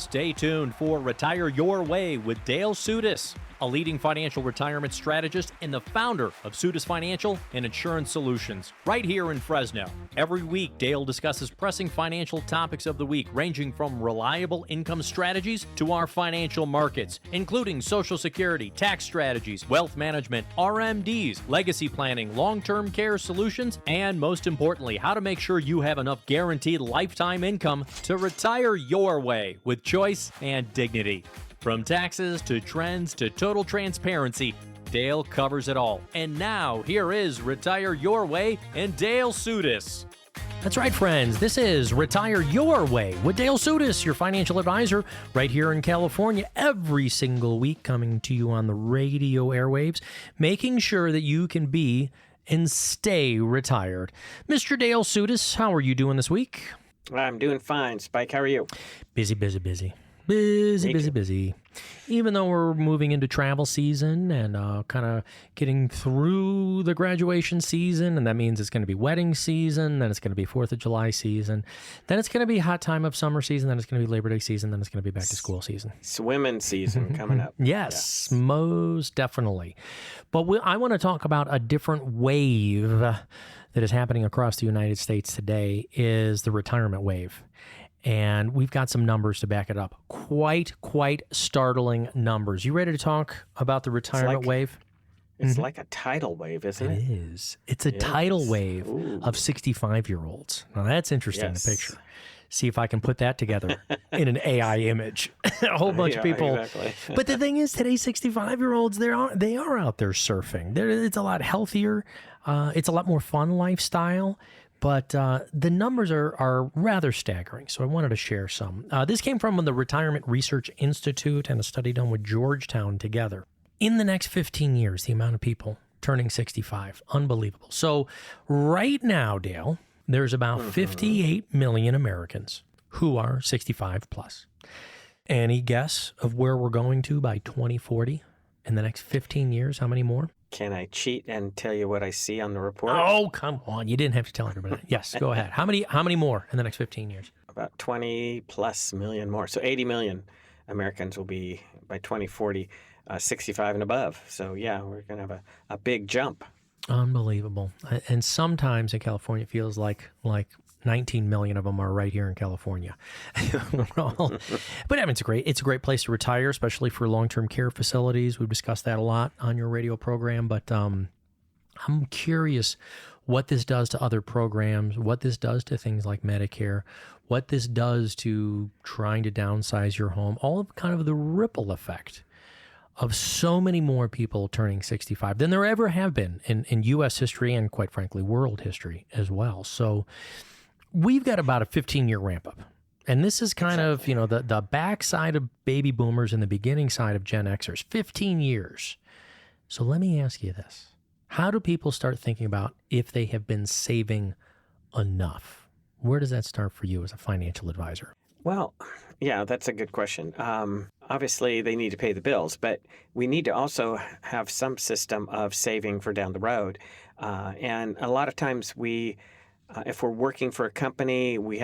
Stay tuned for Retire Your Way with Dale Soutas, a leading financial retirement strategist and the founder of Soutas Financial and Insurance Solutions, right here in Fresno. Every week, Dale discusses pressing financial topics of the week, ranging from reliable income strategies to our financial markets, including Social Security, tax strategies, wealth management, RMDs, legacy planning, long-term care solutions, and most importantly, how to make sure you have enough guaranteed lifetime income to retire your way with choice and dignity. From taxes to trends to total transparency, Dale covers it all. And now, here is Retire Your Way and Dale Soutas. That's right, friends. This is Retire Your Way with Dale Soutas, your financial advisor, right here in California, every single week, coming to you on the radio airwaves, making sure that you can be and stay retired. Mr. Dale Soutas, how are you doing this week? I'm doing fine. Spike, how are you? Busy. Even though we're moving into travel season and kind of getting through the graduation season, and that means it's going to be wedding season, then it's going to be 4th of July season, then it's going to be hot time of summer season, then it's going to be Labor Day season, then it's going to be back to school season. Swimming season coming up. Yes, most definitely. But I want to talk about a different wave that is happening across the United States today, is the retirement wave. And we've got some numbers to back it up. Quite startling numbers. You ready to talk about the retirement wave? It's like a tidal wave, isn't it? It is. It's a tidal wave of 65-year-olds. Now, that's interesting to picture. See if I can put that together in an AI image. A whole bunch of people. Exactly. But the thing is, today's 65-year-olds, they are out there surfing. It's a lot healthier. It's a lot more fun lifestyle. But the numbers are rather staggering, so I wanted to share some. This came from the Retirement Research Institute and a study done with Georgetown together. In the next 15 years, the amount of people turning 65, unbelievable. So right now, Dale, there's about 58 million Americans who are 65 plus. Any guess of where we're going to by 2040? In the next 15 years, how many more? Can I cheat and tell you what I see on the report? Oh, come on. You didn't have to tell everybody. Yes, go ahead. How many more in the next 15 years? About 20 plus million more. So 80 million Americans will be, by 2040, 65 and above. So yeah, we're going to have a big jump. Unbelievable. And sometimes in California, it feels like 19 million of them are right here in California. But I mean, it's a great place to retire, especially for long-term care facilities. We've discussed that a lot on your radio program, but I'm curious what this does to other programs, what this does to things like Medicare, what this does to trying to downsize your home, all of kind of the ripple effect of so many more people turning 65 than there ever have been in U.S. history and, quite frankly, world history as well. So we've got about a 15-year ramp up. And this is kind of, the backside of baby boomers and the beginning side of Gen Xers, 15 years. So let me ask you this. How do people start thinking about if they have been saving enough? Where does that start for you as a financial advisor? Well, yeah, that's a good question. Obviously, they need to pay the bills, but we need to also have some system of saving for down the road. And a lot of times if we're working for a company, we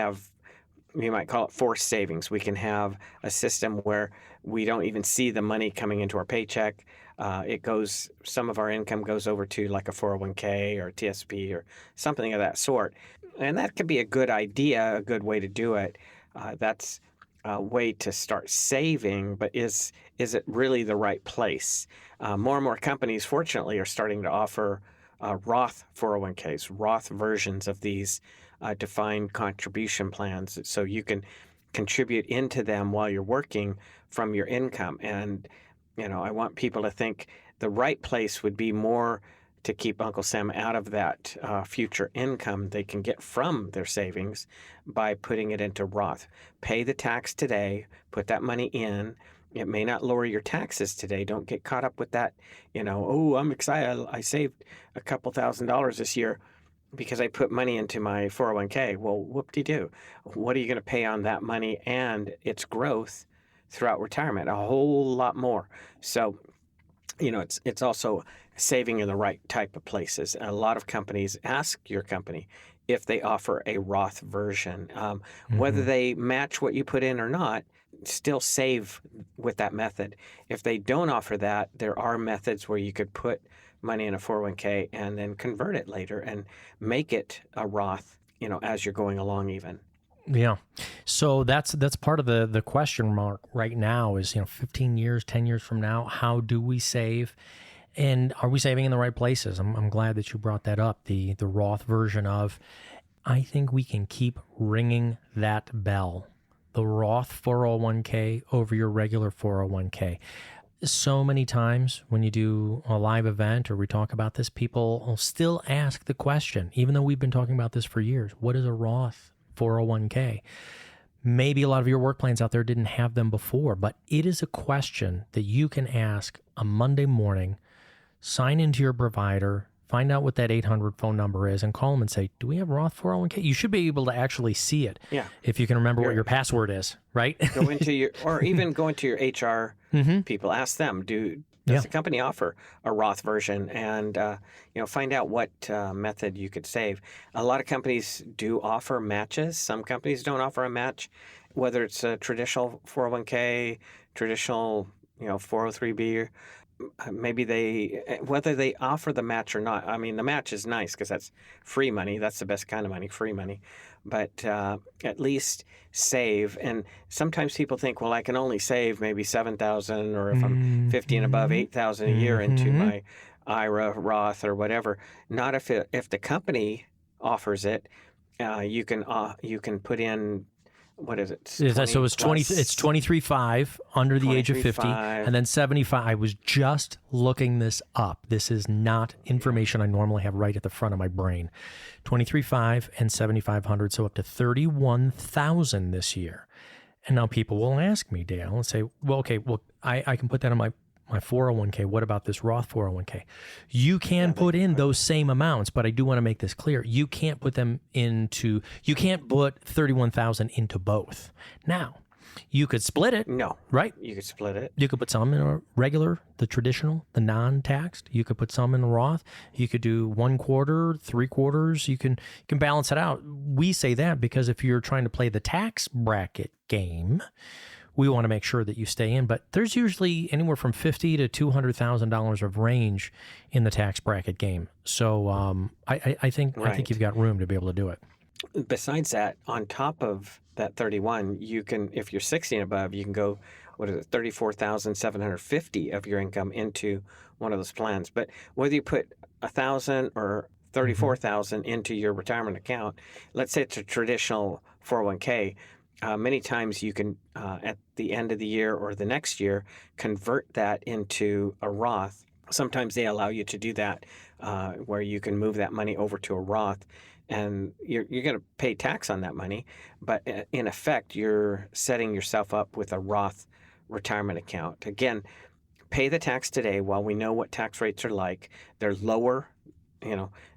might call it forced savings. We can have a system where we don't even see the money coming into our paycheck. Some of our income goes over to like a 401k or a TSP or something of that sort. And that could be a good idea, a good way to do it. That's a way to start saving, but is it really the right place? More and more companies, fortunately, are starting to offer Roth 401ks, Roth versions of these defined contribution plans, so you can contribute into them while you're working from your income. And, I want people to think the right place would be more to keep Uncle Sam out of that future income they can get from their savings by putting it into Roth. Pay the tax today, put that money in. It may not lower your taxes today. Don't get caught up with that, I'm excited. I saved a couple $1,000s this year because I put money into my 401k. Well, whoop-de-doo. What are you going to pay on that money and its growth throughout retirement? A whole lot more. So, it's also saving in the right type of places. A lot of companies ask your company if they offer a Roth version. Whether they match what you put in or not, still save with that method. If they don't offer that, there are methods where you could put money in a 401k and then convert it later and make it a Roth, as you're going along even. Yeah. So that's part of the question mark right now is, 15 years, 10 years from now, how do we save? And are we saving in the right places? I'm glad that you brought that up, the Roth version of, I think we can keep ringing that bell, the Roth 401k over your regular 401k. So many times when you do a live event or we talk about this, people will still ask the question, even though we've been talking about this for years, what is a Roth 401k? Maybe a lot of your work plans out there didn't have them before, but it is a question that you can ask a Monday morning, sign into your provider, find out what that 800 phone number is, and call them and say, do we have Roth 401k? You should be able to actually see it. Yeah. If you can remember what your password is, right? Go into your HR people, ask them, does the company offer a Roth version? And, find out what method you could save. A lot of companies do offer matches. Some companies don't offer a match, whether it's a traditional 401k, traditional, 403b, whether they offer the match or not. I mean, the match is nice because that's free money. That's the best kind of money, free money. But at least save. And sometimes people think, well, I can only save maybe $7,000, or if I'm 50 and above, $8,000 a year into my IRA, Roth, or whatever. Not if the company offers it. You can put in. What is it? So it's 20. It's 23.5 under the age of 50, and then 75. I was just looking this up. This is not information I normally have right at the front of my brain. 23.5 and 7,500, so up to 31,000 this year. And now people will ask me, Dale, and say, well, okay, I can put that on my 401k. What about this Roth 401k? You can put in those same amounts, but I do want to make this clear. You can't put 31,000 into both. Now, you could split it. No. Right? You could split it. You could put some in a regular, the traditional, the non-taxed. You could put some in a Roth. You could do 1/4, 3/4. You can balance it out. We say that because if you're trying to play the tax bracket game, we want to make sure that you stay in, but there's usually anywhere from $50,000 to $200,000 of range in the tax bracket game. So I think you've got room to be able to do it. Besides that, on top of that 31, you can, if you're 60 and above, you can go, 34,750 of your income into one of those plans. But whether you put 1,000 or 34,000 into your retirement account, let's say it's a traditional 401k. Many times you can, at the end of the year or the next year, convert that into a Roth. Sometimes they allow you to do that, where you can move that money over to a Roth, and you're going to pay tax on that money. But in effect, you're setting yourself up with a Roth retirement account. Again, pay the tax today while we know what tax rates are like. They're lower.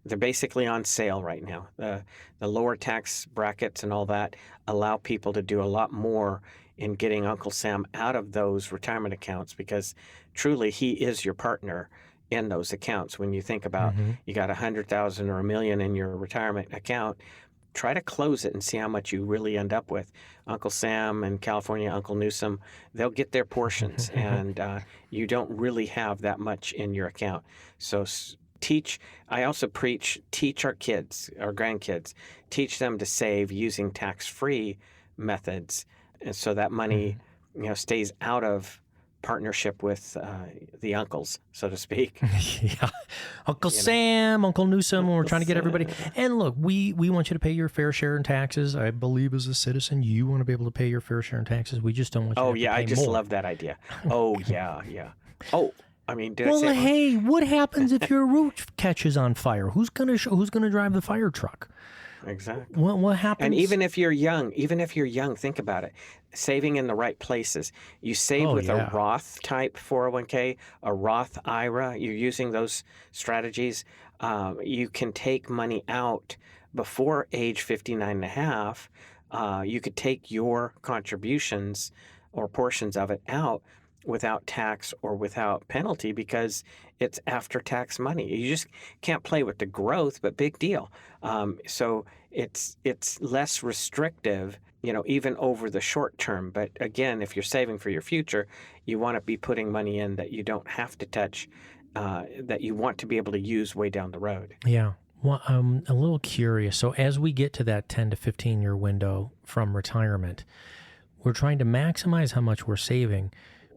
They're basically on sale right now. The lower tax brackets and all that allow people to do a lot more in getting Uncle Sam out of those retirement accounts, because truly he is your partner in those accounts. When you think about you got 100,000 or $1 million in your retirement account, try to close it and see how much you really end up with. Uncle Sam and California, Uncle Newsom, they'll get their portions, and you don't really have that much in your account. So I also teach our kids, our grandkids, teach them to save using tax-free methods, and so that money, stays out of partnership with the uncles, so to speak. Yeah, Uncle Sam, Uncle Newsom. We're trying to get everybody. And look, we want you to pay your fair share in taxes. I believe as a citizen, you want to be able to pay your fair share in taxes. We just don't want you to pay I just more. love that idea. Oh yeah. Oh. I mean, hey, what happens if your roof catches on fire? Who's gonna drive the fire truck? Exactly. What happens? And even if you're young, think about it. Saving in the right places. You save with a Roth type 401k, a Roth IRA. You're using those strategies. You can take money out before age 59 and a half. You could take your contributions or portions of it out without tax or without penalty, because it's after-tax money. You just can't play with the growth, but big deal. So it's less restrictive even over the short term. But again, if you're saving for your future, you want to be putting money in that you don't have to touch, that you want to be able to use way down the road. Yeah. Well, I'm a little curious. So as we get to that 10 to 15 year window from retirement, we're trying to maximize how much we're saving,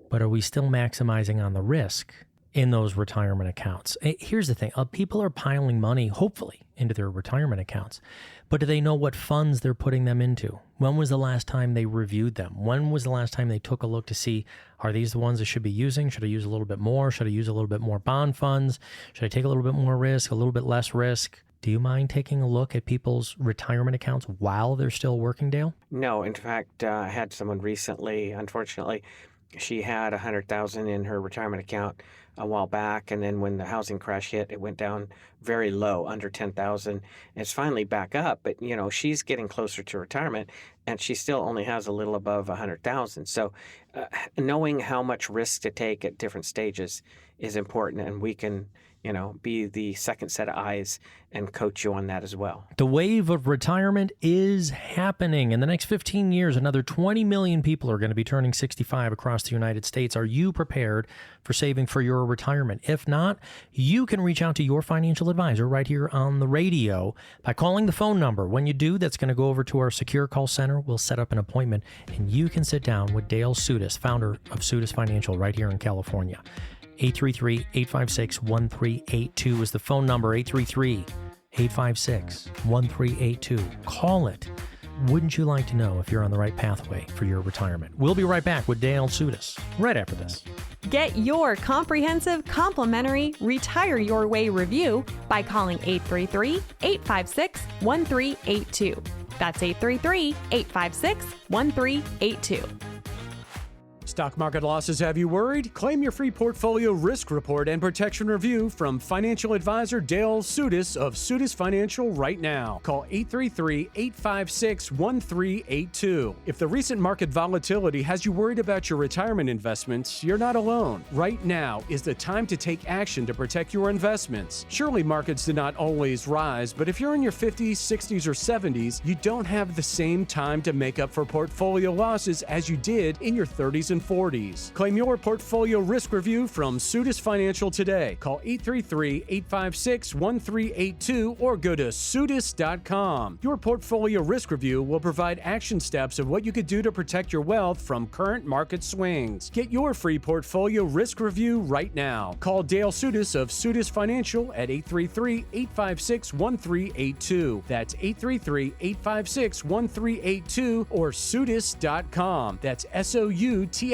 but are we still maximizing on the risk in those retirement accounts? Here's the thing. People are piling money, hopefully, into their retirement accounts, but do they know what funds they're putting them into? When was the last time they reviewed them? When was the last time they took a look to see, are these the ones I should be using? Should I use a little bit more? Should I use a little bit more bond funds? Should I take a little bit more risk, a little bit less risk? Do you mind taking a look at people's retirement accounts while they're still working, Dale? No, in fact, I had someone recently, unfortunately, she had $100,000 in her retirement account a while back, and then when the housing crash hit, it went down very low, under 10,000. It's finally back up, but she's getting closer to retirement, and she still only has a little above 100,000. So, knowing how much risk to take at different stages is important, and we can be the second set of eyes and coach you on that as well. The wave of retirement is happening. In the next 15 years, another 20 million people are going to be turning 65 across the United States. Are you prepared for saving for your retirement? If not, you can reach out to your financial advisor right here on the radio by calling the phone number. When you do, that's going to go over to our secure call center. We'll set up an appointment, and you can sit down with Dale Soutas, founder of Soutas Financial right here in California. 833-856-1382 is the phone number, 833-856-1382. Call it. Wouldn't you like to know if you're on the right pathway for your retirement? We'll be right back with Dale Soutas right after this. Get your comprehensive, complimentary Retire Your Way review by calling 833-856-1382. That's 833-856-1382. Stock market losses have you worried? Claim your free portfolio risk report and protection review from financial advisor Dale Soutas of Soutas Financial right now. Call 833-856-1382. If the recent market volatility has you worried about your retirement investments, you're not alone. Right now is the time to take action to protect your investments. Surely markets do not always rise, but if you're in your 50s, 60s, or 70s, you don't have the same time to make up for portfolio losses as you did in your 30s and 40s. Claim your portfolio risk review from Soutas Financial today. Call 833-856-1382 or go to Soutas.com. Your portfolio risk review will provide action steps of what you could do to protect your wealth from current market swings. Get your free portfolio risk review right now. Call Dale Soutas of Soutas Financial at 833-856-1382. That's 833-856-1382 or Soutas.com. That's SOUTAS.com.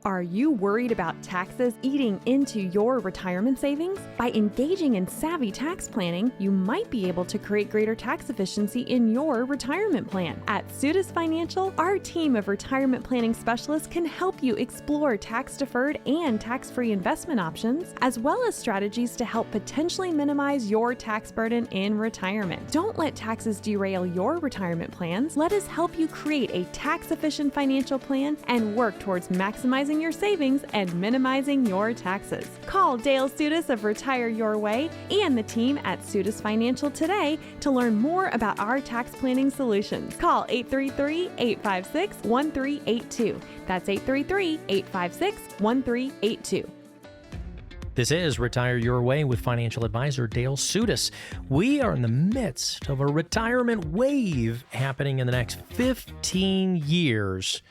Are you worried about taxes eating into your retirement savings? By engaging in savvy tax planning, you might be able to create greater tax efficiency in your retirement plan. At Soutas Financial, our team of retirement planning specialists can help you explore tax-deferred and tax-free investment options, as well as strategies to help potentially minimize your tax burden in retirement. Don't let taxes derail your retirement plans. Let us help you create a tax-efficient financial plan and work towards maximizing your savings and minimizing your taxes. Call Dale Soutas of Retire Your Way and the team at Soutas Financial today to learn more about our tax planning solutions. Call 833-856-1382. That's 833-856-1382. This is Retire Your Way with financial advisor Dale Soutas. We are in the midst of a retirement wave happening in the next 15 years.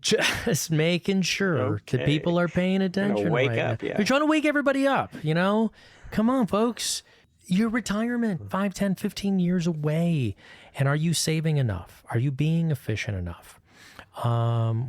Just making sure that people are paying attention. Wake right up, now. yeah. You're trying to wake everybody up, Come on, folks. Your retirement, 5, 10, 15 years away. And are you saving enough? Are you being efficient enough?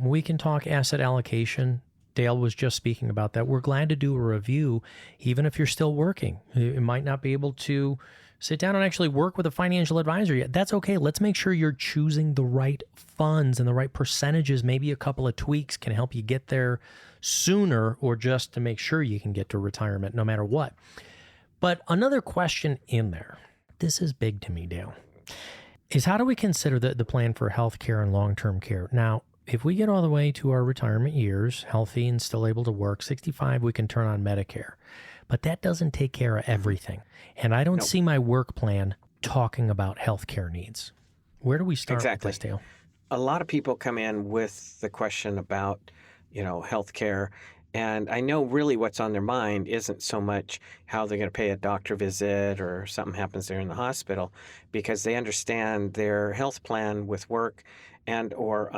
We can talk asset allocation. Dale was just speaking about that. We're glad to do a review, even if you're still working. You might not be able to sit down and actually work with a financial advisor yet. That's okay. Let's make sure you're choosing the right funds and the right percentages. Maybe a couple of tweaks can help you get there sooner, or just to make sure you can get to retirement no matter what. But another question in there, this is big to me, Dale, is how do we consider the plan for health care and long-term care? Now, if we get all the way to our retirement years, healthy and still able to work, 65, we can turn on Medicare. But that doesn't take care of everything. And I don't see my work plan talking about healthcare needs? Where do we start with this, Dale? A lot of people come in with the question about, healthcare. And I know really what's on their mind isn't so much how they're going to pay a doctor visit or something happens there in the hospital, because they understand their health plan with work and or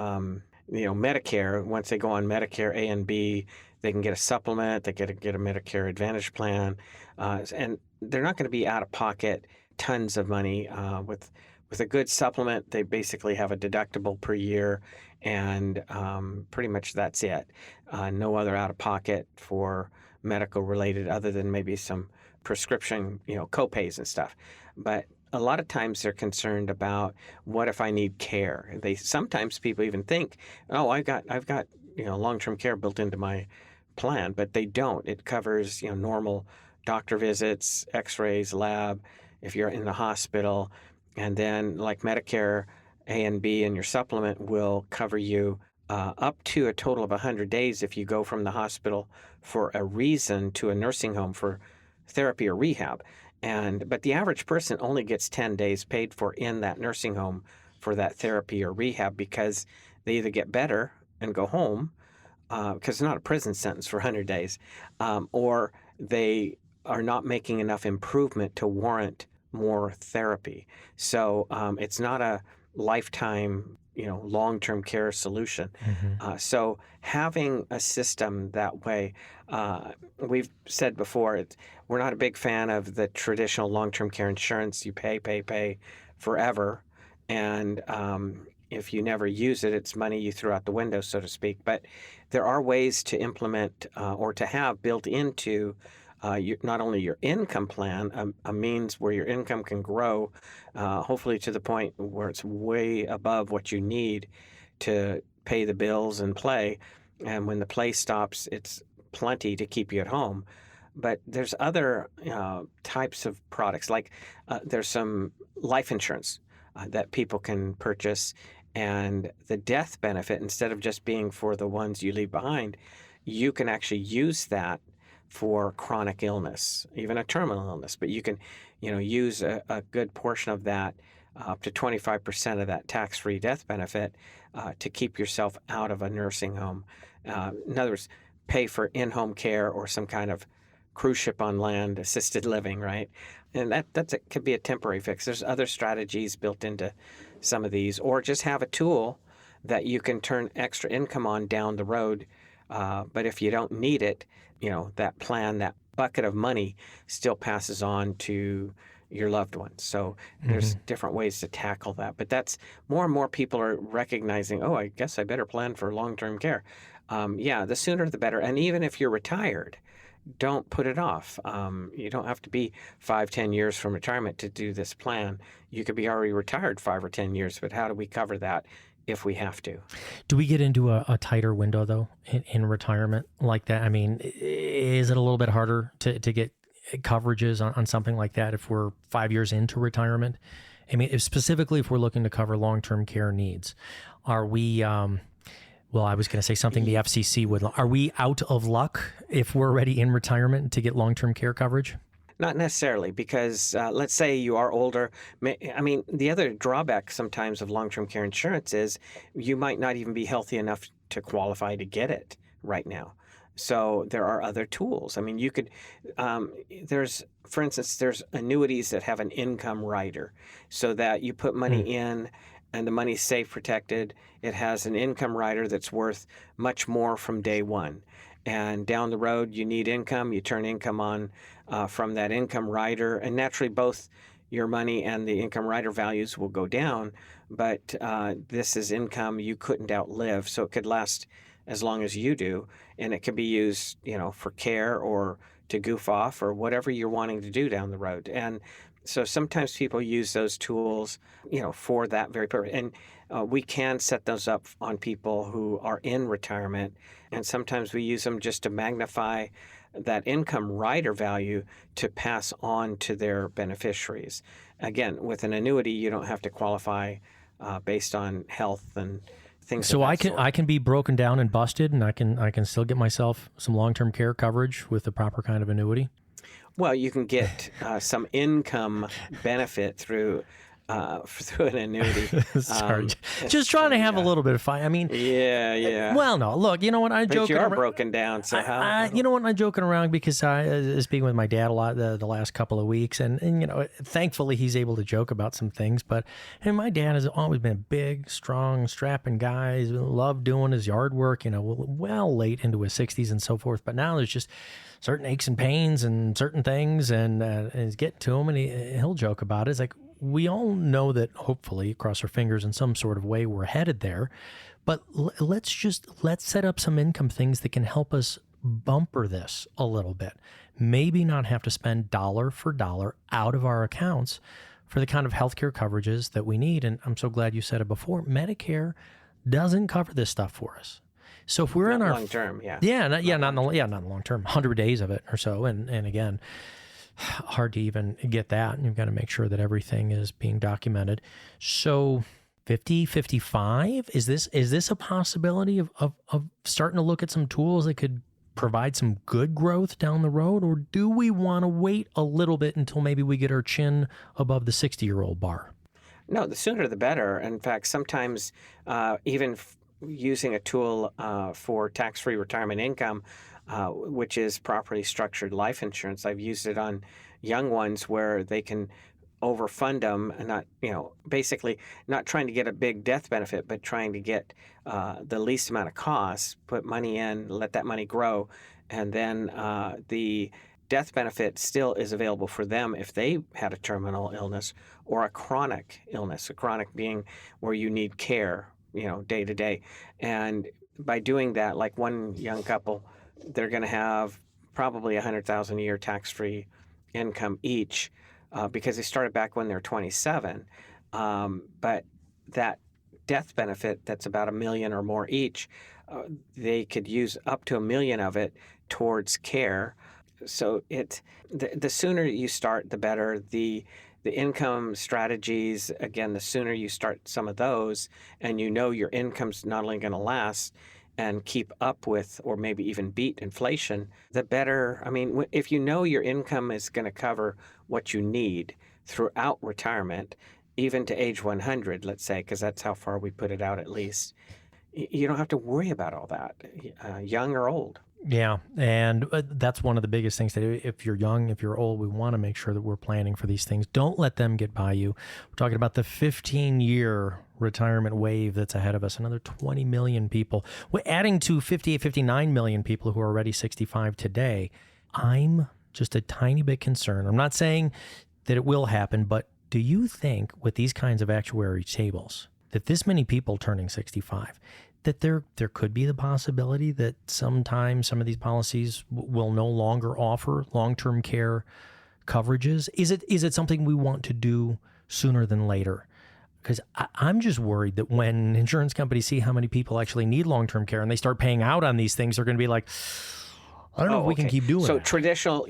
Medicare. Once they go on Medicare A and B, they can get a supplement. They get a Medicare Advantage plan, and they're not going to be out of pocket tons of money. With a good supplement, they basically have a deductible per year, and pretty much that's it. No other out of pocket for medical related, other than maybe some prescription, co-pays and stuff. But a lot of times they're concerned about, what if I need care? Sometimes people even think, oh, I've got long-term care built into my plan, but they don't. It covers normal doctor visits, X-rays, lab, if you're in the hospital, and then like Medicare A and B and your supplement will cover you up to a total of 100 days if you go from the hospital for a reason to a nursing home for therapy or rehab. But the average person only gets 10 days paid for in that nursing home for that therapy or rehab, because they either get better and go home, because it's not a prison sentence for 100 days, or they are not making enough improvement to warrant more therapy. So it's not a lifetime, long-term care solution. Mm-hmm. So having a system that way, we've said before, we're not a big fan of the traditional long-term care insurance. You pay forever, and if you never use it, it's money you threw out the window, so to speak. But there are ways to implement or to have built into not only your income plan, a means where your income can grow, hopefully to the point where it's way above what you need to pay the bills and play. And when the play stops, it's plenty to keep you at home. But there's other types of products, like there's some life insurance that people can purchase, and the death benefit, instead of just being for the ones you leave behind, you can actually use that for chronic illness, even a terminal illness. But you can, use a good portion of that, up to 25% of that tax-free death benefit, to keep yourself out of a nursing home. In other words, pay for in-home care or some kind of cruise ship on land, assisted living, right? And that could be a temporary fix. There's other strategies built into some of these, or just have a tool that you can turn extra income on down the road. But if you don't need it, that plan, that bucket of money still passes on to your loved ones. So there's different ways to tackle that. But that's more and more people are recognizing, oh, I guess I better plan for long-term care. The sooner the better. And even if you're retired, don't put it off. You don't have to be 5-10 years from retirement to do this plan. You could be already retired 5 or 10 years, but how do we cover that if we have to? Do we get into a tighter window, though, in retirement like that? I mean, is it a little bit harder to get coverages on something like that if we're 5 years into retirement? I mean, specifically if we're looking to cover long-term care needs, are we... Well, I was going to say something the FCC would... Are we out of luck if we're already in retirement to get long-term care coverage? Not necessarily, because let's say you are older. I mean, the other drawback sometimes of long-term care insurance is you might not even be healthy enough to qualify to get it right now. So there are other tools. I mean, you could, for instance, there's annuities that have an income rider, so that you put money in and the money's safe, protected. It has an income rider that's worth much more from day one. And down the road, you need income. You turn income on from that income rider, and naturally both your money and the income rider values will go down. But this is income you couldn't outlive, so it could last as long as you do, and it can be used, for care or to goof off or whatever you're wanting to do down the road. And so sometimes people use those tools, for that very purpose. And we can set those up on people who are in retirement. And sometimes we use them just to magnify that income rider value to pass on to their beneficiaries. Again, with an annuity, you don't have to qualify based on health and things. So of that sort. I can be broken down and busted, and I can still get myself some long-term care coverage with the proper kind of annuity. Well, you can get some income benefit through an annuity. Sorry, just trying to have a little bit of fun. I mean, Yeah. well, no, look, you know what? I'm But joking you are around. broken down, so how? You know what? I'm joking around because I was speaking with my dad a lot the last couple of weeks, and you know, thankfully he's able to joke about some things. But my dad has always been a big, strong, strapping guy. He's loved doing his yard work. You know, well late into his 60s and so forth. But now there's just certain aches and pains and certain things, and he's getting to him, and he'll joke about it. It's like, we all know that hopefully, cross our fingers, in some sort of way we're headed there. But let's set up some income things that can help us bumper this a little bit. Maybe not have to spend dollar for dollar out of our accounts for the kind of healthcare coverages that we need. And I'm so glad you said it before. Medicare doesn't cover this stuff for us. So if we're in our long term, not in the long term, 100 days of it or so, and again, hard to even get that. And you've got to make sure that everything is being documented. So 50, 55, is this a possibility of starting to look at some tools that could provide some good growth down the road? Or do we want to wait a little bit until maybe we get our chin above the 60-year-old bar? No, the sooner the better. In fact, sometimes even using a tool for tax-free retirement income, which is properly structured life insurance. I've used it on young ones where they can overfund them and not, basically not trying to get a big death benefit, but trying to get the least amount of costs, put money in, let that money grow, and then the death benefit still is available for them if they had a terminal illness or a chronic illness, a chronic being where you need care, day to day. And by doing that, like one young couple, they're going to have probably $100,000 a year tax-free income each because they started back when they're 27. But that death benefit, that's about $1 million or more each, they could use up to $1 million of it towards care. So the sooner you start, the better. The income strategies, again, the sooner you start some of those, and your income's not only going to last and keep up with or maybe even beat inflation, the better. I mean, if your income is going to cover what you need throughout retirement, even to age 100, let's say, because that's how far we put it out at least, you don't have to worry about all that, young or old. Yeah, and that's one of the biggest things to do. If you're young, if you're old, we want to make sure that we're planning for these things. Don't let them get by you. We're talking about the 15-year retirement wave that's ahead of us, another 20 million people. We're adding to 58, 59 million people who are already 65 today. I'm just a tiny bit concerned. I'm not saying that it will happen, but do you think with these kinds of actuary tables that this many people turning 65, that there could be the possibility that sometimes some of these policies will no longer offer long-term care coverages? Is it something we want to do sooner than later? Because I'm just worried that when insurance companies see how many people actually need long-term care and they start paying out on these things, they're going to be like, I don't know if we can keep doing so that. Traditional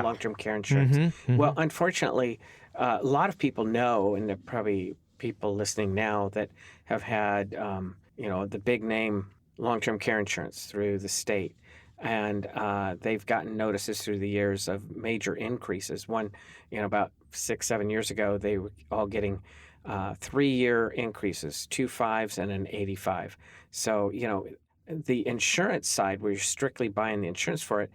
long-term care insurance. Mm-hmm. Well, unfortunately, a lot of people know, and there are probably people listening now that have had the big name long-term care insurance through the state. And they've gotten notices through the years of major increases. One, about 6-7 years ago, they were all getting 3-year increases, 2 5s and an 85. So, the insurance side, where you're strictly buying the insurance for it,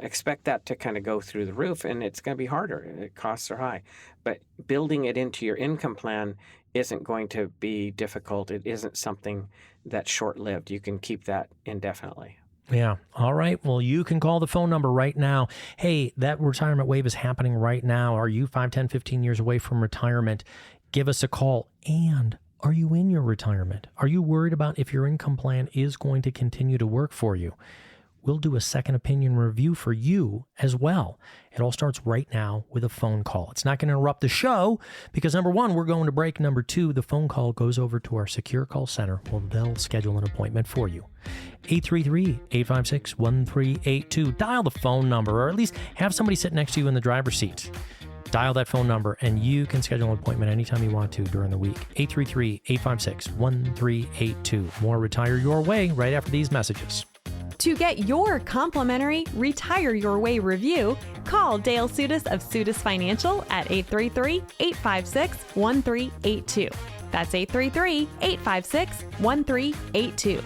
expect that to kind of go through the roof, and it's going to be harder. The costs are high. But building it into your income plan isn't going to be difficult. It isn't something that's short-lived. You can keep that indefinitely. Yeah. All right. Well, you can call the phone number right now. Hey, that retirement wave is happening right now. Are you 5, 10, 15 years away from retirement? Give us a call. And are you in your retirement? Are you worried about if your income plan is going to continue to work for you? We'll do a second opinion review for you as well. It all starts right now with a phone call. It's not going to interrupt the show because, number one, we're going to break. Number two, the phone call goes over to our secure call center. Well, they'll schedule an appointment for you. 833-856-1382. Dial the phone number, or at least have somebody sit next to you in the driver's seat. Dial that phone number, and you can schedule an appointment anytime you want to during the week. 833-856-1382. More Retire Your Way right after these messages. To get your complimentary Retire Your Way review, call Dale Soutas of Soutas Financial at 833-856-1382. That's 833-856-1382.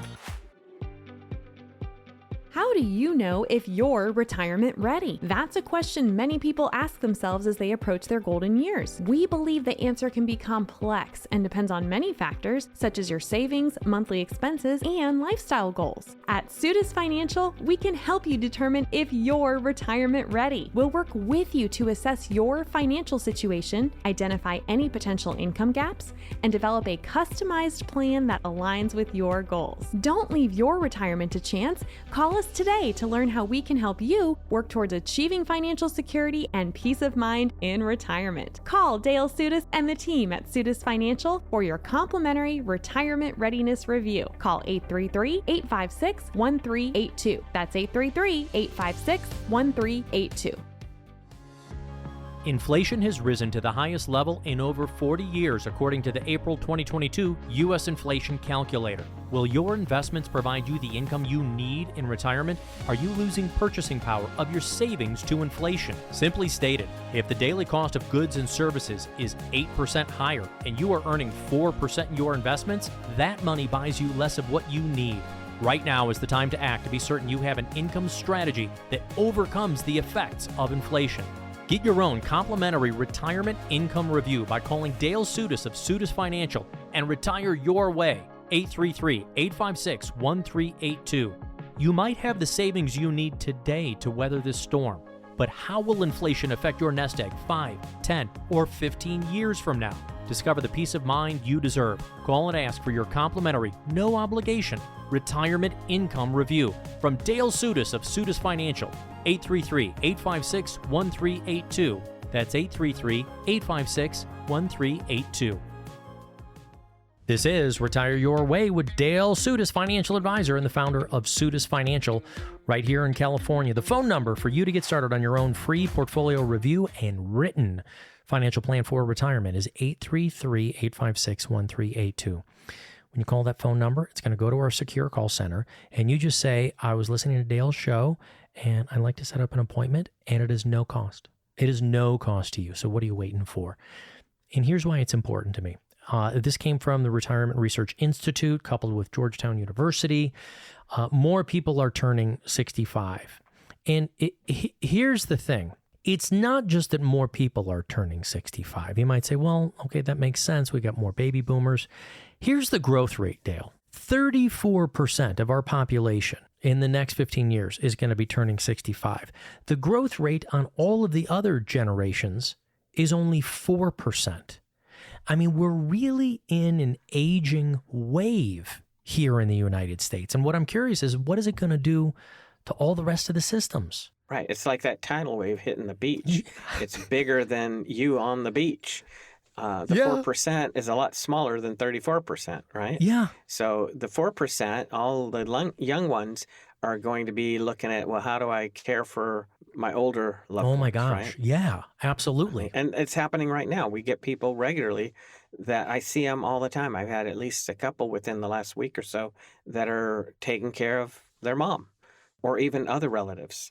How do you know if you're retirement ready? That's a question many people ask themselves as they approach their golden years. We believe the answer can be complex and depends on many factors, such as your savings, monthly expenses, and lifestyle goals. At Soutas Financial, we can help you determine if you're retirement ready. We'll work with you to assess your financial situation, identify any potential income gaps, and develop a customized plan that aligns with your goals. Don't leave your retirement to chance. Call us today to learn how we can help you work towards achieving financial security and peace of mind in retirement. Call Dale Soutas and the team at Soutas Financial for your complimentary retirement readiness review. Call 833-856-1382. That's 833-856-1382. Inflation has risen to the highest level in over 40 years, according to the April 2022 U.S. Inflation Calculator. Will your investments provide you the income you need in retirement? Are you losing purchasing power of your savings to inflation? Simply stated, if the daily cost of goods and services is 8% higher and you are earning 4% in your investments, that money buys you less of what you need. Right now is the time to act to be certain you have an income strategy that overcomes the effects of inflation. Get your own complimentary retirement income review by calling Dale Soutas of Soutas Financial and retire your way. 833-856-1382. You might have the savings you need today to weather this storm, but how will inflation affect your nest egg 5, 10, or 15 years from now? Discover the peace of mind you deserve. Call and ask for your complimentary, no obligation retirement income review from Dale Soutas of Soutas Financial. 833-856-1382. That's 833-856-1382. This is Retire Your Way with Dale Soutas, financial advisor and the founder of Soutas Financial right here in California. The phone number for you to get started on your own free portfolio review and written financial plan for retirement is 833-856-1382. When you call that phone number, it's going to go to our secure call center, and you just say, I was listening to Dale's show, and I'd like to set up an appointment, and it is no cost. It is no cost to you, so what are you waiting for? And here's why it's important to me. This came from the Retirement Research Institute, coupled with Georgetown University. More people are turning 65. And here's the thing. It's not just that more people are turning 65. You might say, well, okay, that makes sense. We got more baby boomers. Here's the growth rate, Dale. 34% of our population in the next 15 years is going to be turning 65. The growth rate on all of the other generations is only 4%. I mean, we're really in an aging wave here in the United States. And what I'm curious is, what is it going to do to all the rest of the systems? Right. It's like that tidal wave hitting the beach. It's bigger than you on the beach. The 4% is a lot smaller than 34%, right? Yeah. So the 4%, all the young ones are going to be looking at, well, how do I care for my older loved ones? Oh my gosh. Right? Yeah, absolutely. And it's happening right now. We get people regularly that I see them all the time. I've had at least a couple within the last week or so that are taking care of their mom or even other relatives.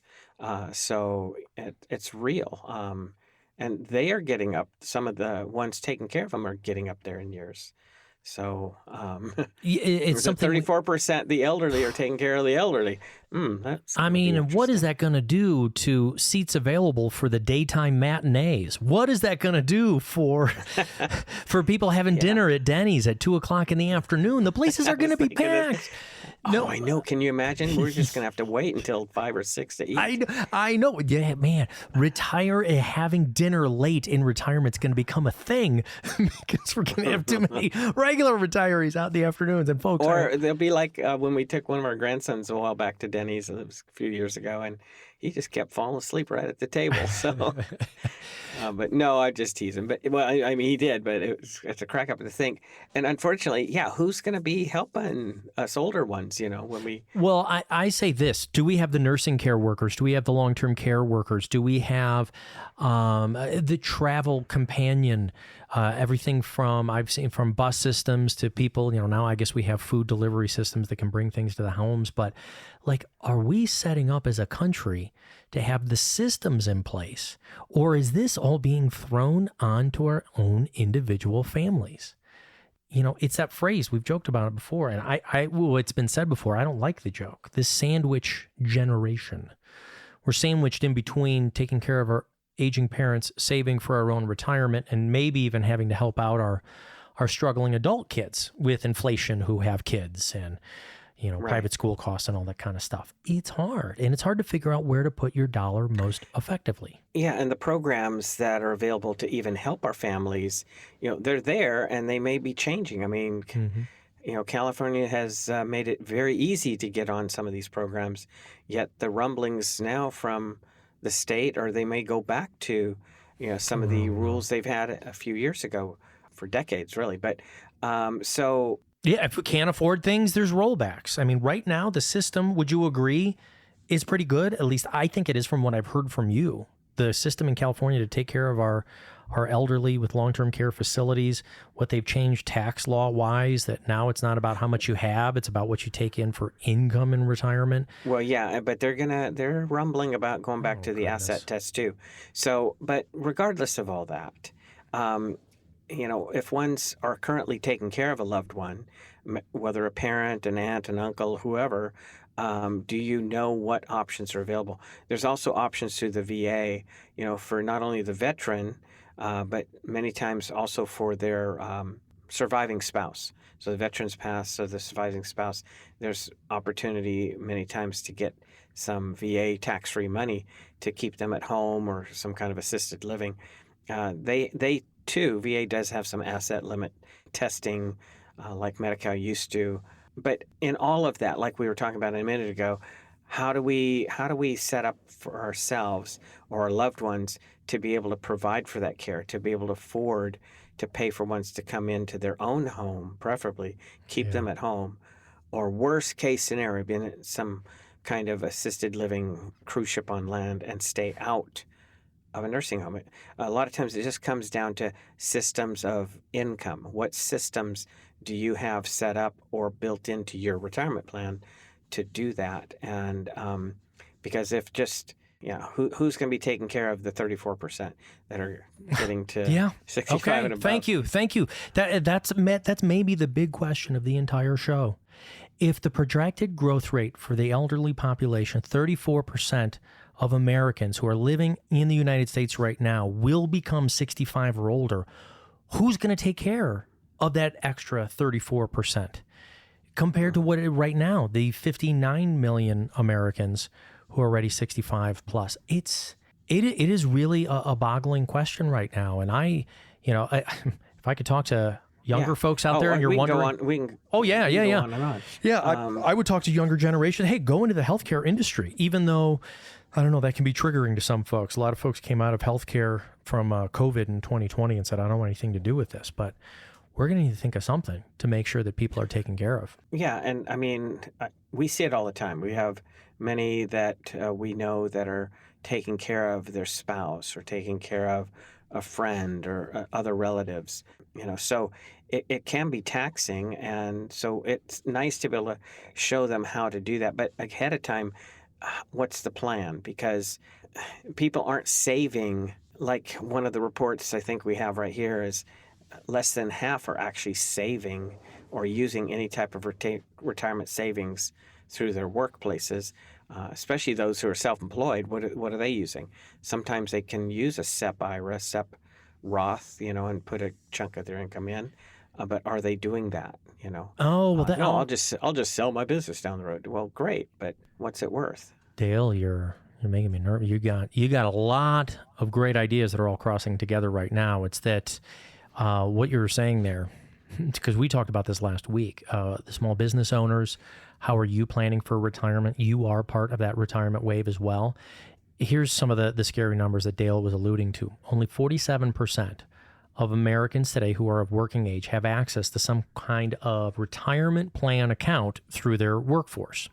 So it's real. And they are getting up. Some of the ones taking care of them are getting up there in years. So it's something. 34% the elderly are taking care of the elderly. I mean, what is that going to do to seats available for the daytime matinees? What is that going to do for people having dinner at Denny's at 2:00 in the afternoon? The places are going to be packed. No, I know. Can you imagine? We're just going to have to wait until 5 or 6 to eat. I know. Yeah, man. Having dinner late in retirement is going to become a thing because we're going to have too many regular retirees out in the afternoons, and folks. Or they'll be like when we took one of our grandsons a while back to Denny's. It was a few years ago, and he just kept falling asleep right at the table. So, but no, I just tease him. But well, I mean, he did, but it's a crack up to think. And unfortunately, yeah, who's going to be helping us older ones? When we. Well, I say this: do we have the nursing care workers? Do we have the long-term care workers? Do we have the travel companion? Everything from I've seen from bus systems to people. Now I guess we have food delivery systems that can bring things to the homes. But are we setting up as a country to have the systems in place, or is this all being thrown onto our own individual families? It's that phrase, we've joked about it before, and it's been said before, I don't like the joke. This sandwich generation. We're sandwiched in between taking care of our aging parents, saving for our own retirement, and maybe even having to help out our struggling adult kids with inflation who have kids and, Right. private school costs and all that kind of stuff. It's hard, and it's hard to figure out where to put your dollar most effectively. Yeah, and the programs that are available to even help our families, they're there and they may be changing. I mean, California has made it very easy to get on some of these programs, yet the rumblings now from the state, or they may go back to, some of the rules they've had a few years ago, for decades, really. But so. Yeah, if we can't afford things, there's rollbacks. I mean, right now, the system, would you agree, is pretty good? At least I think it is from what I've heard from you. The system in California to take care of our elderly with long-term care facilities, what they've changed tax law-wise, that now it's not about how much you have, it's about what you take in for income in retirement. Well, yeah, but they're rumbling about going back to the asset test too. So, but regardless of all that, if ones are currently taking care of a loved one, whether a parent, an aunt, an uncle, whoever, do you know what options are available? There's also options through the VA, for not only the veteran, but many times also for their surviving spouse. So the veteran's pass, so the surviving spouse, there's opportunity many times to get some VA tax-free money to keep them at home or some kind of assisted living. They too, VA does have some asset limit testing like Medicare used to. But in all of that, like we were talking about a minute ago, how do we set up for ourselves or our loved ones to be able to provide for that care, to be able to afford to pay for ones to come into their own home, preferably keep them at home, or worst case scenario, be in some kind of assisted living cruise ship on land and stay out of a nursing home. A lot of times it just comes down to systems of income. What systems do you have set up or built into your retirement plan to do that? And because if just, who's going to be taking care of the 34% that are getting to 65 and above? Thank you. That's maybe the big question of the entire show. If the projected growth rate for the elderly population, 34% of Americans who are living in the United States right now will become 65 or older, who's going to take care of that extra 34% compared to what right now, the 59 million Americans who are already 65 plus? It is really a boggling question right now. And if I could talk to younger folks out there, and you're wondering, I would talk to younger generation. Hey, go into the healthcare industry, even though I don't know, that can be triggering to some folks. A lot of folks came out of healthcare from COVID in 2020 and said, I don't want anything to do with this, but we're going to need to think of something to make sure that people are taken care of. Yeah, and I mean, we see it all the time. We have many that we know that are taking care of their spouse or taking care of a friend or other relatives, so it can be taxing. And so it's nice to be able to show them how to do that. But ahead of time, what's the plan? Because people aren't saving. Like one of the reports I think we have right here is less than half are actually saving or using any type of retirement savings through their workplaces, especially those who are self-employed. What are they using? Sometimes they can use a SEP IRA, SEP Roth, and put a chunk of their income in. But are they doing that? Oh, well, no, I'll just sell my business down the road. Well, great, but what's it worth? Dale, you're making me nervous. You got a lot of great ideas that are all crossing together right now. It's that what you were saying there, because we talked about this last week. The small business owners, how are you planning for retirement? You are part of that retirement wave as well. Here's some of the scary numbers that Dale was alluding to. Only 47% of Americans today who are of working age have access to some kind of retirement plan account through their workforce.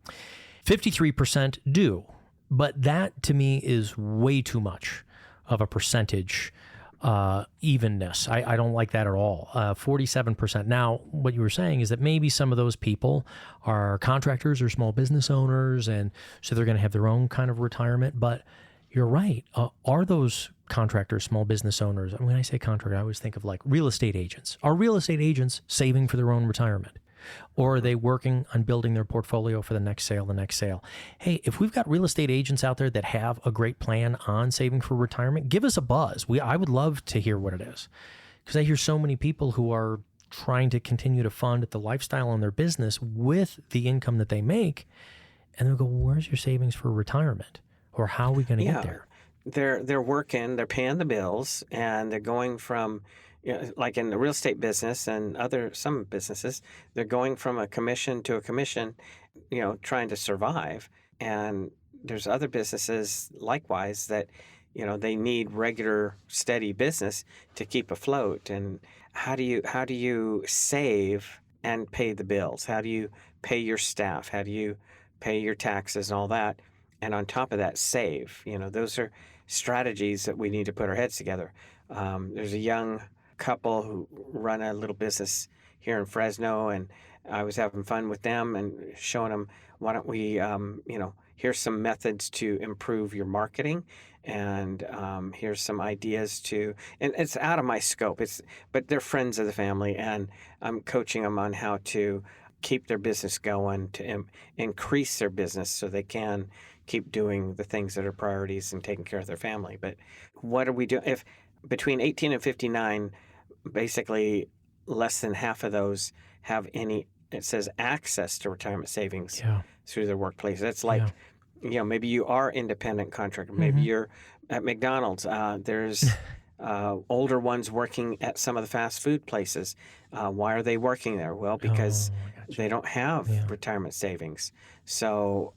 53% do, but that to me is way too much of a percentage evenness. I don't like that at all. 47%. Now, what you were saying is that maybe some of those people are contractors or small business owners, and so they're going to have their own kind of retirement. But you're right. Are those contractors, small business owners, when I say contractor, I always think of like real estate agents. Are real estate agents saving for their own retirement? Or are they working on building their portfolio for the next sale? Hey, if we've got real estate agents out there that have a great plan on saving for retirement, give us a buzz. I would love to hear what it is, because I hear so many people who are trying to continue to fund the lifestyle on their business with the income that they make, and they'll go, well, where's your savings for retirement? Or how are we going to get there? They're working, they're paying the bills, and they're going from, like in the real estate business and some businesses, they're going from a commission to a commission, trying to survive. And there's other businesses likewise that, they need regular, steady business to keep afloat. And how do you save and pay the bills? How do you pay your staff? How do you pay your taxes and all that? And on top of that, save. Those are strategies that we need to put our heads together. There's a young couple who run a little business here in Fresno, and I was having fun with them and showing them, why don't we, here's some methods to improve your marketing, and here's some ideas and it's out of my scope. But they're friends of the family, and I'm coaching them on how to keep their business going, to increase their business so they can keep doing the things that are priorities and taking care of their family. But what are we doing? If between 18 and 59, basically less than half of those have it says access to retirement savings through their workplace. That's like, maybe you are independent contractor. Maybe you're at McDonald's. There's older ones working at some of the fast food places. Why are they working there? Well, because they don't have retirement savings. So,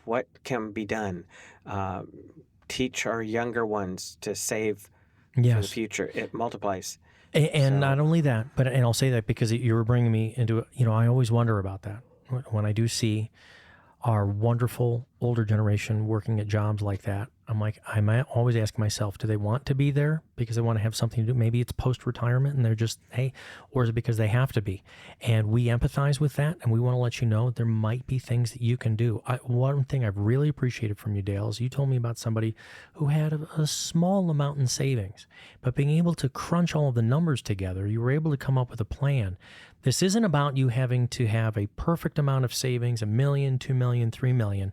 what can be done? Teach our younger ones to save for the future. It multiplies. And not only that, and I'll say that because you were bringing me into, I always wonder about that when I do see our wonderful older generation working at jobs like that. I'm like, I might always ask myself, do they want to be there because they want to have something to do? Maybe it's post-retirement and they're just, hey, or is it because they have to be? And we empathize with that, and we want to let you know there might be things that you can do. One thing I've really appreciated from you, Dale, is you told me about somebody who had a small amount in savings, but being able to crunch all of the numbers together, you were able to come up with a plan. This isn't about you having to have a perfect amount of savings, $1 million, $2 million, $3 million.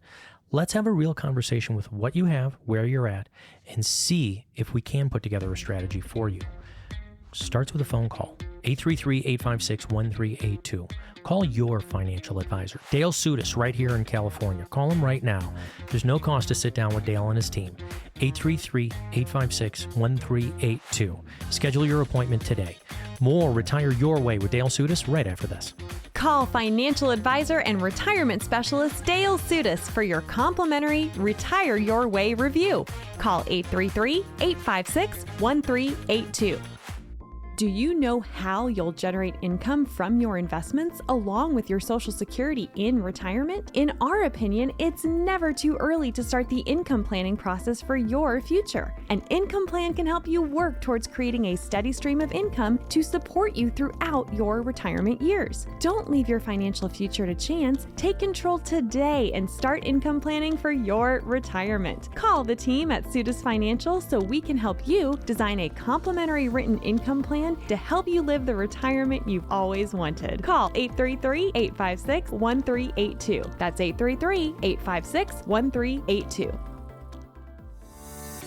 Let's have a real conversation with what you have, where you're at, and see if we can put together a strategy for you. Starts with a phone call, 833-856-1382. Call your financial advisor, Dale Soutas, right here in California. Call him right now. There's no cost to sit down with Dale and his team. 833-856-1382. Schedule your appointment today. More Retire Your Way with Dale Soutas right after this. Call financial advisor and retirement specialist Dale Soutas for your complimentary Retire Your Way review. Call 833-856-1382. Do you know how you'll generate income from your investments along with your Social Security in retirement? In our opinion, it's never too early to start the income planning process for your future. An income plan can help you work towards creating a steady stream of income to support you throughout your retirement years. Don't leave your financial future to chance. Take control today and start income planning for your retirement. Call the team at Soutas Financial so we can help you design a complimentary written income plan to help you live the retirement you've always wanted. Call 833-856-1382. That's 833-856-1382.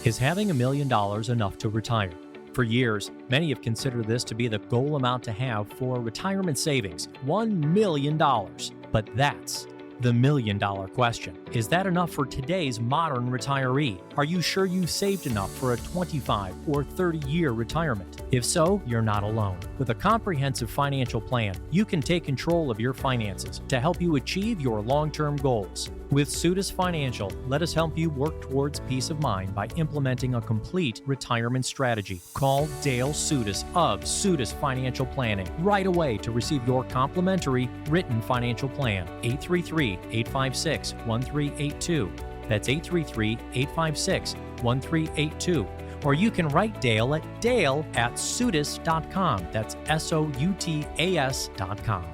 Is having $1 million enough to retire? For years, many have considered this to be the goal amount to have for retirement savings, $1 million. But that's The million-dollar question. Is that enough for today's modern retiree? Are you sure you've saved enough for a 25 or 30-year retirement? If so, you're not alone. With a comprehensive financial plan, you can take control of your finances to help you achieve your long-term goals. With Soutas Financial, let us help you work towards peace of mind by implementing a complete retirement strategy. Call Dale Soutas of Soutas Financial Planning right away to receive your complimentary written financial plan. 833-856-1382. That's 833-856-1382. Or you can write Dale at dale@soutas.com. That's SOUTAS.com.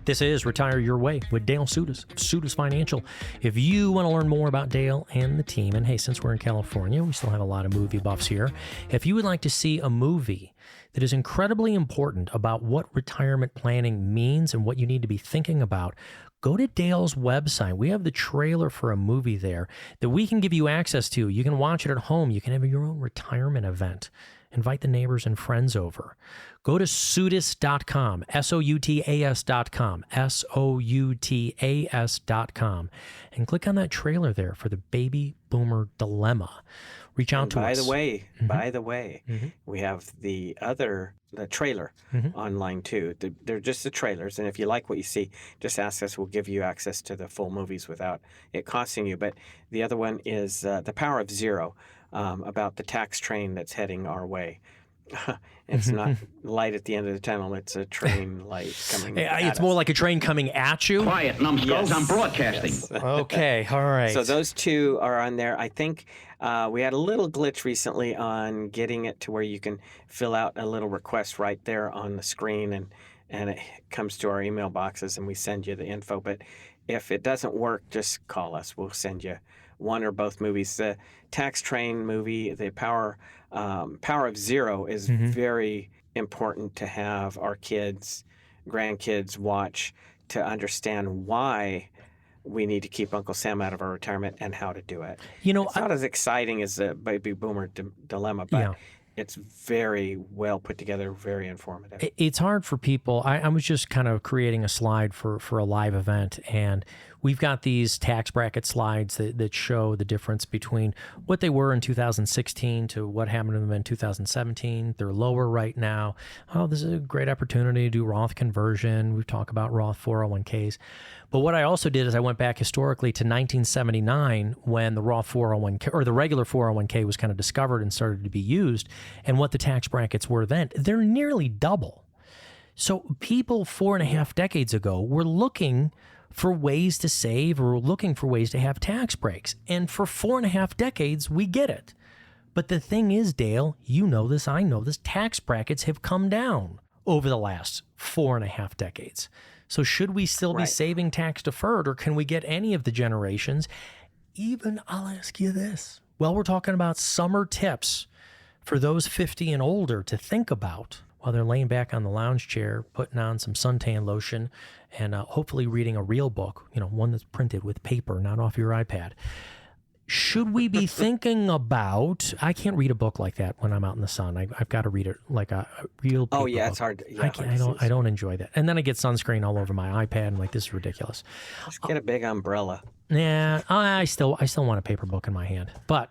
This is Retire Your Way with Dale Soutas, Soutas Financial. If you want to learn more about Dale and the team, and hey, since we're in California, we still have a lot of movie buffs here. If you would like to see a movie that is incredibly important about what retirement planning means and what you need to be thinking about, go to Dale's website. We have the trailer for a movie there that we can give you access to. You can watch it at home. You can have your own retirement event. Invite the neighbors and friends over. Go to Soutas.com, SOUTAS.com, SOUTAS.com, and click on that trailer there for the baby boomer dilemma. Reach out to us. By the way, we have the trailer online too. They're just the trailers, and if you like what you see, just ask us. We'll give you access to the full movies without it costing you. But the other one is The Power of Zero, about the tax train that's heading our way. It's not light at the end of the tunnel. It's a train light coming at It's us. more like a train coming at you? Quiet, numbskulls, I'm broadcasting. Yes. Okay, all right. So those two are on there. I think we had a little glitch recently on getting it to where you can fill out a little request right there on the screen, and it comes to our email boxes, and we send you the info. But if it doesn't work, just call us. We'll send you one or both movies. The Tax Train movie, the Power of Zero, is very important to have our kids, grandkids watch to understand why we need to keep Uncle Sam out of our retirement and how to do it. It's not as exciting as the baby boomer dilemma, but it's very well put together, very informative. It's hard for people. I was just kind of creating a slide for a live event, and we've got these tax bracket slides that show the difference between what they were in 2016 to what happened to them in 2017. They're lower right now. Oh, this is a great opportunity to do Roth conversion. We've talked about Roth 401ks. But what I also did is I went back historically to 1979 when the Roth 401k or the regular 401k was kind of discovered and started to be used, and what the tax brackets were then. They're nearly double. So people 4.5 decades ago were looking for ways to save or looking for ways to have tax breaks. And for 4.5 decades, we get it. But the thing is, Dale, you know this, I know this, tax brackets have come down over the last 4.5 decades. So should we still be saving tax deferred, or can we get any of the generations? Even, I'll ask you this. Well, we're talking about summer tips for those 50 and older to think about while they're laying back on the lounge chair, putting on some suntan lotion, and hopefully reading a real book, one that's printed with paper, not off your iPad. Should we be thinking about, I can't read a book like that when I'm out in the sun. I've got to read it like a real paper book. It's hard. I don't enjoy that. And then I get sunscreen all over my iPad. I'm like, this is ridiculous. Just get a big umbrella. Yeah, I still want a paper book in my hand. But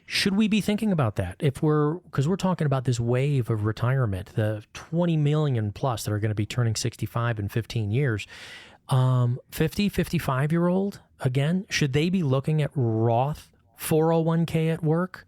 should we be thinking about that? Because we're talking about this wave of retirement, the 20 million plus that are going to be turning 65 in 15 years. 50, 55-year-old, again, should they be looking at Roth 401k at work?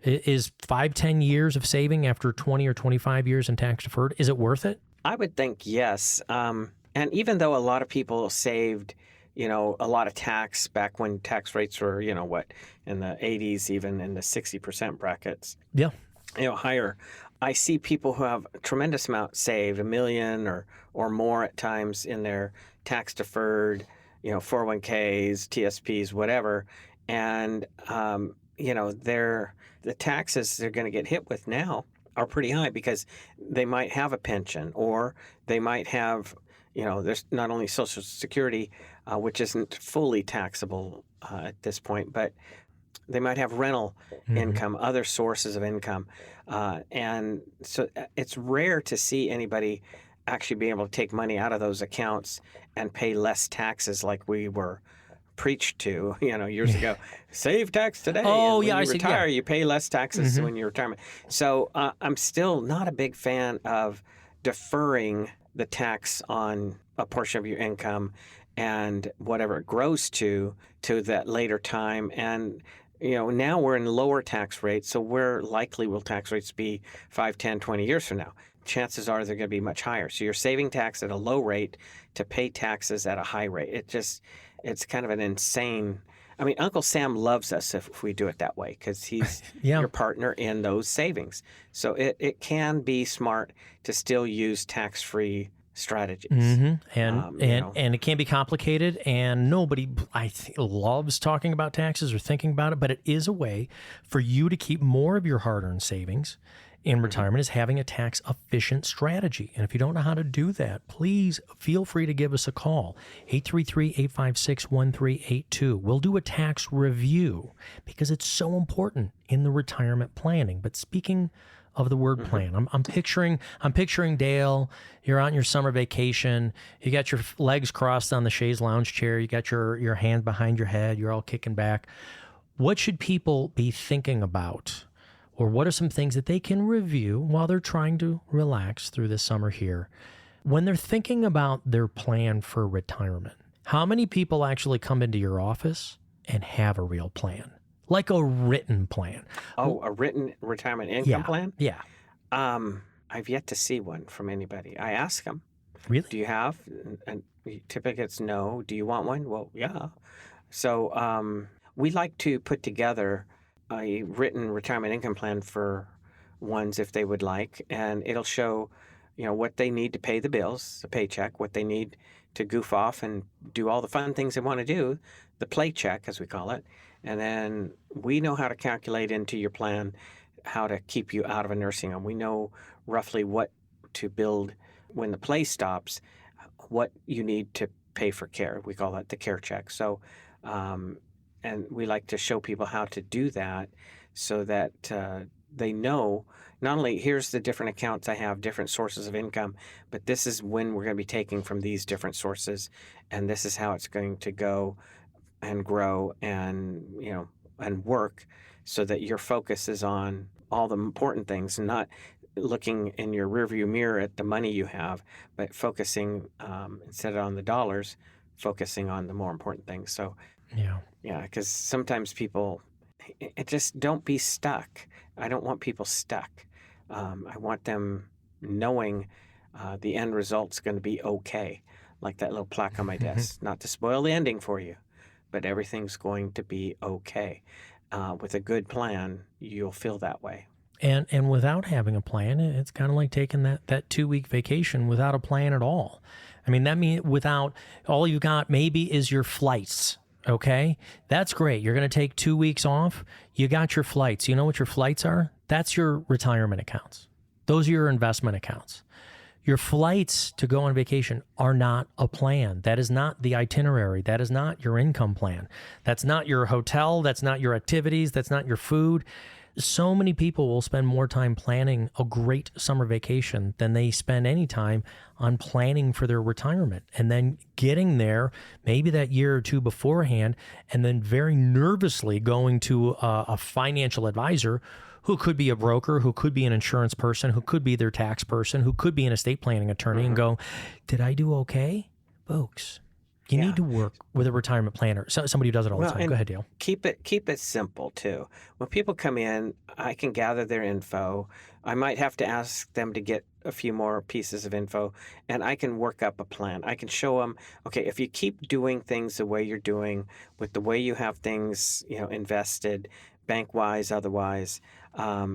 Is 5-10 years of saving after 20 or 25 years in tax deferred, is it worth it? I would think yes. And even though a lot of people saved, a lot of tax back when tax rates were, in the 80s, even in the 60% brackets. Yeah. Higher. I see people who have a tremendous amount saved, $1 million or more at times in their tax deferred, 401ks, TSPs, whatever. And, the taxes they're going to get hit with now are pretty high because they might have a pension, or they might have, there's not only Social Security, which isn't fully taxable at this point, but they might have rental income, other sources of income. And so it's rare to see anybody actually be able to take money out of those accounts and pay less taxes like we were preached to, years ago. Save tax today. Oh, and yeah, when I you see, retire, yeah. you pay less taxes when you're retirement. So I'm still not a big fan of deferring the tax on a portion of your income and whatever it grows to that later time. And now we're in lower tax rates, so where likely will tax rates be 5, 10, 20 years from now? Chances are they're going to be much higher. So you're saving tax at a low rate to pay taxes at a high rate. It's kind of an insane. I mean, Uncle Sam loves us if we do it that way because he's Yeah. your partner in those savings. So it can be smart to still use tax-free strategies. And it can be complicated, and nobody loves talking about taxes or thinking about it, but it is a way for you to keep more of your hard-earned savings in retirement is having a tax efficient strategy. And if you don't know how to do that, please feel free to give us a call, 833-856-1382. We'll do a tax review because it's so important in the retirement planning. But speaking of the word plan, I'm picturing Dale, you're on your summer vacation, you got your legs crossed on the chaise lounge chair, you got your hand behind your head, you're all kicking back. What should people be thinking about? Or what are some things that they can review while they're trying to relax through this summer here? When they're thinking about their plan for retirement, how many people actually come into your office and have a real plan? Like a written plan. Oh, a written retirement income plan? Yeah. I've yet to see one from anybody. I ask them, Really? do you have? And typically it's no. Do you want one? Well, yeah. So we like to put together a written retirement income plan for ones if they would like, and it'll show, what they need to pay the bills, the paycheck, what they need to goof off and do all the fun things they want to do, the play check, as we call it. And then we know how to calculate into your plan how to keep you out of a nursing home. We know roughly what to build when the play stops, what you need to pay for care. We call that the care check. So, and we like to show people how to do that so that they know not only here's the different accounts I have, different sources of income, but this is when we're going to be taking from these different sources, and this is how it's going to go and grow and and work, so that your focus is on all the important things, not looking in your rearview mirror at the money you have, but focusing instead of on the dollars, focusing on the more important things. So yeah, because sometimes people, just don't be stuck. I don't want people stuck. I want them knowing the end result's going to be okay, like that little plaque on my desk. Not to spoil the ending for you, but everything's going to be okay. With a good plan, you'll feel that way. And without having a plan, it's kind of like taking that 2-week vacation without a plan at all. I mean, that means without, all you got maybe is your flights. Okay, that's great. You're going to take 2 weeks off. You got your flights. You know what your flights are? That's your retirement accounts. Those are your investment accounts. Your flights to go on vacation are not a plan. That is not the itinerary. That is not your income plan. That's not your hotel. That's not your activities. That's not your food. So many people will spend more time planning a great summer vacation than they spend any time on planning for their retirement, and then getting there maybe that year or two beforehand, and then very nervously going to a financial advisor who could be a broker, who could be an insurance person, who could be their tax person, who could be an estate planning attorney, and go, did I do okay? Folks, you need to work with a retirement planner, somebody who does it all the time. Go ahead, Dale. Keep it simple, too. When people come in, I can gather their info. I might have to ask them to get a few more pieces of info, and I can work up a plan. I can show them, okay, if you keep doing things the way you're doing, with the way you have things, invested, bank-wise, otherwise,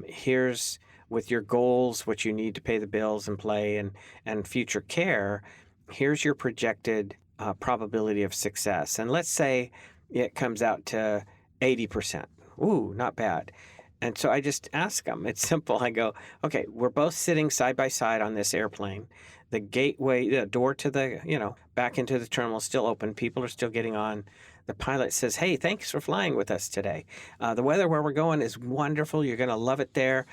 here's with your goals, what you need to pay the bills and play and future care, here's your projected probability of success. And let's say it comes out to 80%. Ooh, not bad. And so I just ask them. It's simple. I go, okay, we're both sitting side by side on this airplane. The gateway, the door to the, back into the terminal is still open. People are still getting on. The pilot says, hey, thanks for flying with us today. The weather where we're going is wonderful. You're going to love it there.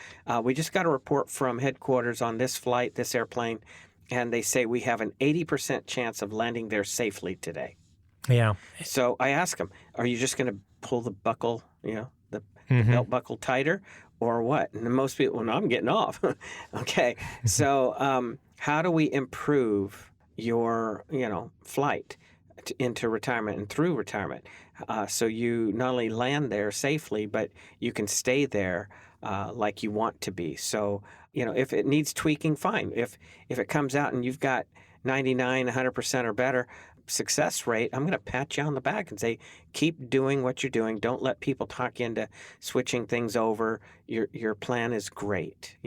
We just got a report from headquarters on this flight, this airplane. and they say we have an 80% chance of landing there safely today. Yeah. So I ask them, are you just going to pull the buckle, the belt buckle tighter, or what? And most people, well, no, I'm getting off. Okay. So how do we improve your, flight into retirement and through retirement? So you not only land there safely, but you can stay there like you want to be. So, if it needs tweaking, fine. If it comes out and you've got 99, 100% or better success rate, I'm going to pat you on the back and say, keep doing what you're doing. Don't let people talk you into switching things over. Your plan is great,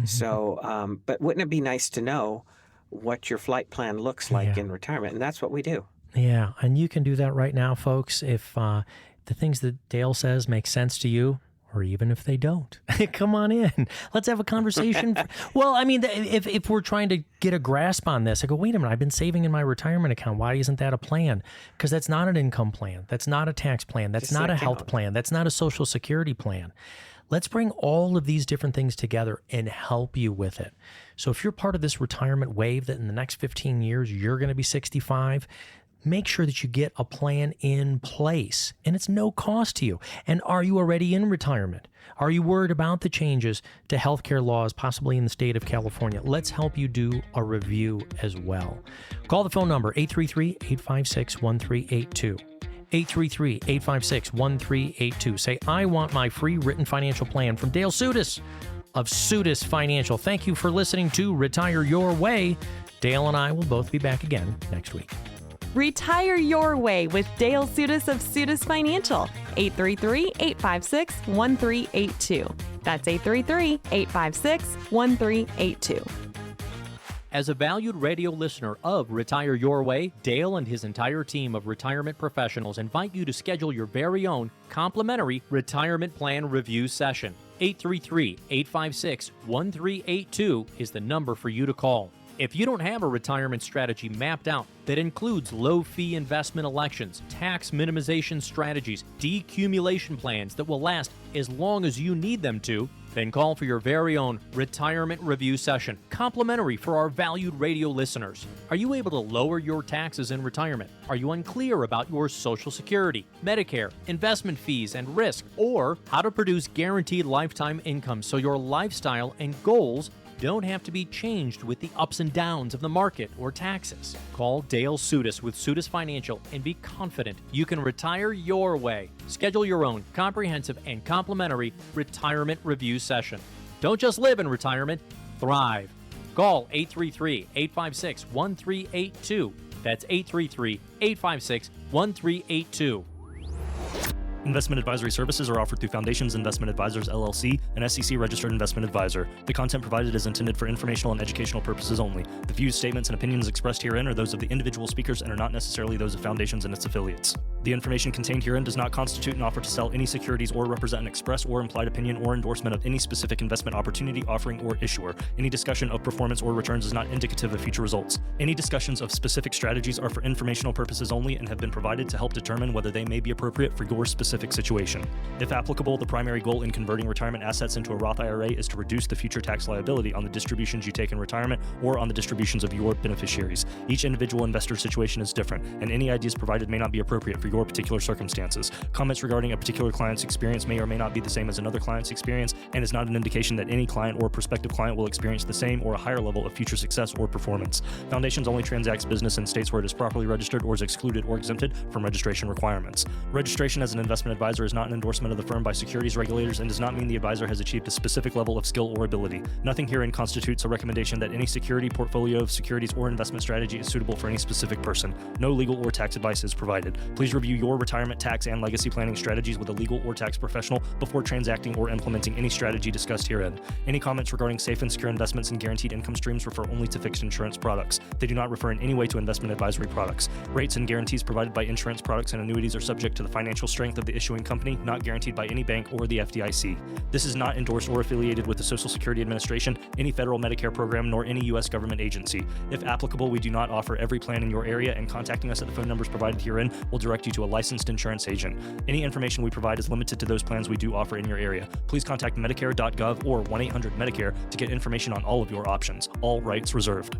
So, but wouldn't it be nice to know what your flight plan looks like in retirement? And that's what we do. Yeah, and you can do that right now, folks. If the things that Dale says make sense to you, or even if they don't, come on in. Let's have a conversation. Well, I mean, if we're trying to get a grasp on this, I go, wait a minute, I've been saving in my retirement account. Why isn't that a plan? Because that's not an income plan. That's not a tax plan. That's not a health plan. That's not a Social Security plan. Let's bring all of these different things together and help you with it. So if you're part of this retirement wave that in the next 15 years, you're going to be 65, make sure that you get a plan in place, and it's no cost to you. And are you already in retirement? Are you worried about the changes to healthcare laws, possibly in the state of California? Let's help you do a review as well. Call the phone number, 833-856-1382. 833-856-1382. Say, I want my free written financial plan from Dale Soutas of Soutas Financial. Thank you for listening to Retire Your Way. Dale and I will both be back again next week. Retire your way with Dale Soutas of Soutas Financial. 833-856-1382. That's 833-856-1382. As a valued radio listener of Retire Your Way, Dale and his entire team of retirement professionals invite you to schedule your very own complimentary retirement plan review session. 833-856-1382 is the number for you to call. If you don't have a retirement strategy mapped out that includes low-fee investment elections, tax minimization strategies, decumulation plans that will last as long as you need them to, then call for your very own retirement review session, complimentary for our valued radio listeners. Are you able to lower your taxes in retirement? Are you unclear about your Social Security, Medicare, investment fees and risk, or how to produce guaranteed lifetime income so your lifestyle and goals don't have to be changed with the ups and downs of the market or taxes? Call Dale Soutas with Soutas Financial and be confident you can retire your way. Schedule your own comprehensive and complimentary retirement review session. Don't just live in retirement, thrive. Call 833-856-1382. That's 833-856-1382. Investment advisory services are offered through Foundations Investment Advisors, LLC, an SEC-registered investment advisor. The content provided is intended for informational and educational purposes only. The views, statements, and opinions expressed herein are those of the individual speakers and are not necessarily those of Foundations and its affiliates. The information contained herein does not constitute an offer to sell any securities or represent an express or implied opinion or endorsement of any specific investment opportunity, offering, or issuer. Any discussion of performance or returns is not indicative of future results. Any discussions of specific strategies are for informational purposes only and have been provided to help determine whether they may be appropriate for your specific situation. If applicable, the primary goal in converting retirement assets into a Roth IRA is to reduce the future tax liability on the distributions you take in retirement or on the distributions of your beneficiaries. Each individual investor's situation is different, and any ideas provided may not be appropriate for your particular circumstances. Comments regarding a particular client's experience may or may not be the same as another client's experience, and is not an indication that any client or prospective client will experience the same or a higher level of future success or performance. Foundations only transacts business in states where it is properly registered or is excluded or exempted from registration requirements. Registration as an investment advisor is not an endorsement of the firm by securities regulators and does not mean the advisor has achieved a specific level of skill or ability. Nothing herein constitutes a recommendation that any security, portfolio of securities, or investment strategy is suitable for any specific person. No legal or tax advice is provided. Please review your retirement, tax, and legacy planning strategies with a legal or tax professional before transacting or implementing any strategy discussed herein. Any comments regarding safe and secure investments and guaranteed income streams refer only to fixed insurance products. They do not refer in any way to investment advisory products. Rates and guarantees provided by insurance products and annuities are subject to the financial strength of the issuing company, not guaranteed by any bank or the FDIC. This is not endorsed or affiliated with the Social Security Administration, any federal Medicare program, nor any U.S. government agency. If applicable, we do not offer every plan in your area, and contacting us at the phone numbers provided herein will direct you to a licensed insurance agent. Any information we provide is limited to those plans we do offer in your area. Please contact Medicare.gov or 1-800-MEDICARE to get information on all of your options. All rights reserved.